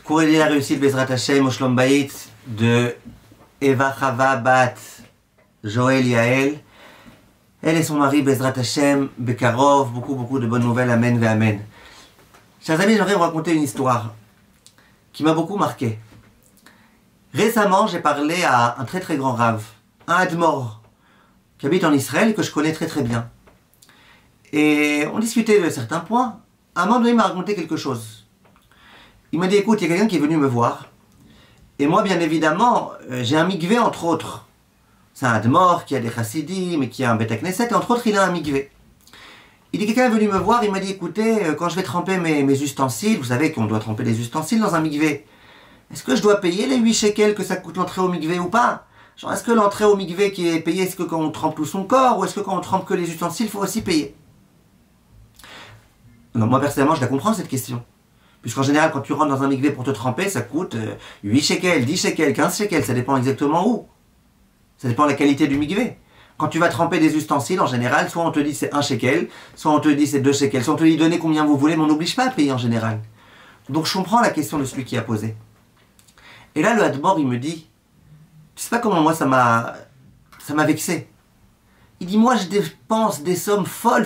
Pour aider la réussite Bezrat Hashem au Shlom Bayit de Eva Chava Bat Joël Yael. Elle et son mari Bezrat Hashem Bekarov, beaucoup de bonnes nouvelles, amen ve amen. Chers amis, j'aimerais vous raconter une histoire qui m'a beaucoup marqué. Récemment, j'ai parlé à un très grand rave, un Admor, qui habite en Israël et que je connais très bien. Et on discutait de certains points. À un moment donné, il m'a raconté quelque chose. Il m'a dit, écoute, il y a quelqu'un qui est venu me voir. Et moi, bien évidemment, j'ai un mikvé, entre autres. C'est un Admor qui a des chassidim, mais qui a un Beth Knesset, et entre autres, il a un mikvé. Il dit, quelqu'un est venu me voir, il m'a dit, écoutez, quand je vais tremper mes ustensiles, vous savez qu'on doit tremper des ustensiles dans un mikvé, est-ce que je dois payer les 8 shekels que ça coûte l'entrée au mikvé ou pas? Genre, est-ce que l'entrée au mikvé qui est payée, est-ce que quand on trempe tout son corps, ou est-ce que quand on trempe que les ustensiles, il faut aussi payer? Non, moi, personnellement, je la comprends, cette question. Puisqu'en général, quand tu rentres dans un mikvé pour te tremper, ça coûte 8 shekels, 10 shekels, 15 shekels, ça dépend exactement où. Ça dépend de la qualité du mikvé. Quand tu vas tremper des ustensiles, en général, soit on te dit c'est 1 shekel, soit on te dit c'est 2 shekels, soit on te dit donnez combien vous voulez, mais on n'oblige pas à payer en général. Donc je comprends la question de celui qui a posé. Et là, le Hadmor, il me dit, tu sais pas comment moi ça m'a vexé. Il dit, moi je dépense des sommes folles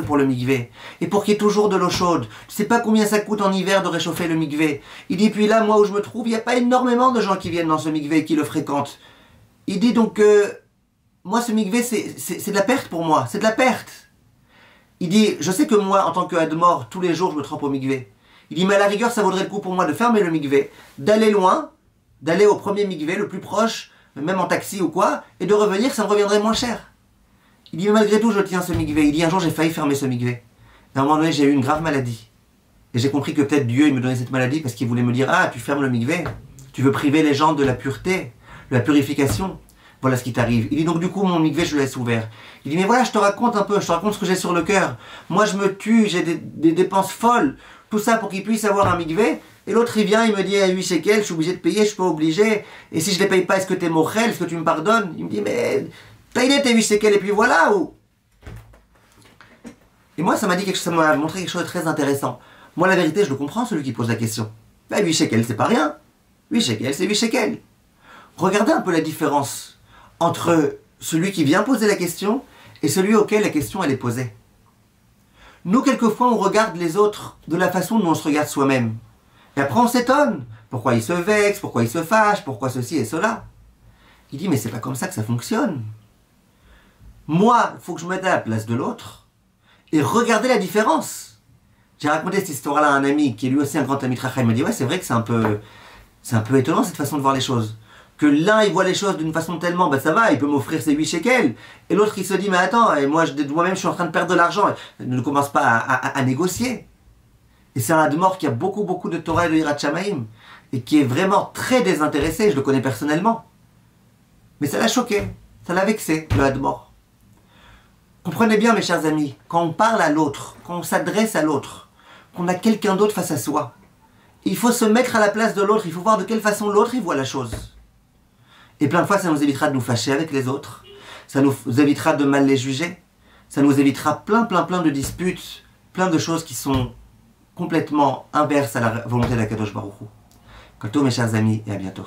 pour le mikvé. Et pour qu'il y ait toujours de l'eau chaude. Tu sais pas combien ça coûte en hiver de réchauffer le mikvé. Il dit, puis là, moi où je me trouve, il n'y a pas énormément de gens qui viennent dans ce mikvé et qui le fréquentent. Il dit donc, moi ce mikvé, c'est de la perte pour moi. C'est de la perte. Il dit, je sais que moi, en tant que Admor, tous les jours, je me trempe au mikvé. Il dit, mais à la rigueur, ça vaudrait le coup pour moi de fermer le mikvé, d'aller loin, d'aller au premier mikvé, le plus proche, même en taxi ou quoi, et de revenir, ça me reviendrait moins cher. Il dit, mais malgré tout, je tiens ce mikvé. Il dit, un jour, j'ai failli fermer ce mikvé. Et à un moment donné, j'ai eu une grave maladie. Et j'ai compris que peut-être Dieu, il me donnait cette maladie parce qu'il voulait me dire, ah, tu fermes le mikvé. Tu veux priver les gens de la pureté, de la purification. Voilà ce qui t'arrive. Il dit, donc du coup, mon mikvé, je le laisse ouvert. Il dit, mais voilà, je te raconte un peu, je te raconte ce que j'ai sur le cœur. Moi, je me tue, j'ai des dépenses folles. Tout ça pour qu'il puisse avoir un mikvé. Et l'autre, il vient, il me dit, à 8 shekels, je suis obligé de payer, je suis pas obligé. Et si je les paye pas, est-ce que t'es mochel, est-ce que tu me pardonnes? Il me dit, mais paye-les tes 8 shekels et puis voilà. Ou... Et moi, ça m'a montré quelque chose de très intéressant. Moi, la vérité, je le comprends, celui qui pose la question. Bah, 8 shekels, c'est pas rien. 8 shekels, c'est 8 shekels. Regardez un peu la différence entre celui qui vient poser la question et celui auquel la question elle est posée. Nous, quelquefois, on regarde les autres de la façon dont on se regarde soi-même. Et après, on s'étonne. Pourquoi ils se vexent, pourquoi ils se fâchent, pourquoi ceci et cela. Il dit, mais c'est pas comme ça que ça fonctionne. Moi, il faut que je me mette à la place de l'autre et regarder la différence. J'ai raconté cette histoire-là à un ami qui est lui aussi un grand ami Tracha. Il m'a dit, ouais, c'est vrai que c'est un peu étonnant cette façon de voir les choses. Que l'un, il voit les choses d'une façon tellement, ben ça va, il peut m'offrir ses 8 shekels. Et l'autre, il se dit, mais attends, et moi, moi-même, je suis en train de perdre de l'argent. Ne commence pas à négocier. Et c'est un Admor qui a beaucoup de Torah et de Hirat Shamaim. Et qui est vraiment très désintéressé, je le connais personnellement. Mais ça l'a choqué, ça l'a vexé, le Admor. Comprenez bien, mes chers amis, quand on parle à l'autre, quand on s'adresse à l'autre, qu'on a quelqu'un d'autre face à soi, il faut se mettre à la place de l'autre, il faut voir de quelle façon l'autre, il voit la chose. Et plein de fois, ça nous évitera de nous fâcher avec les autres, ça nous évitera de mal les juger, ça nous évitera plein de disputes, plein de choses qui sont complètement inverses à la volonté d'Akadosh Baruch Hu. Quant à mes chers amis, et à bientôt.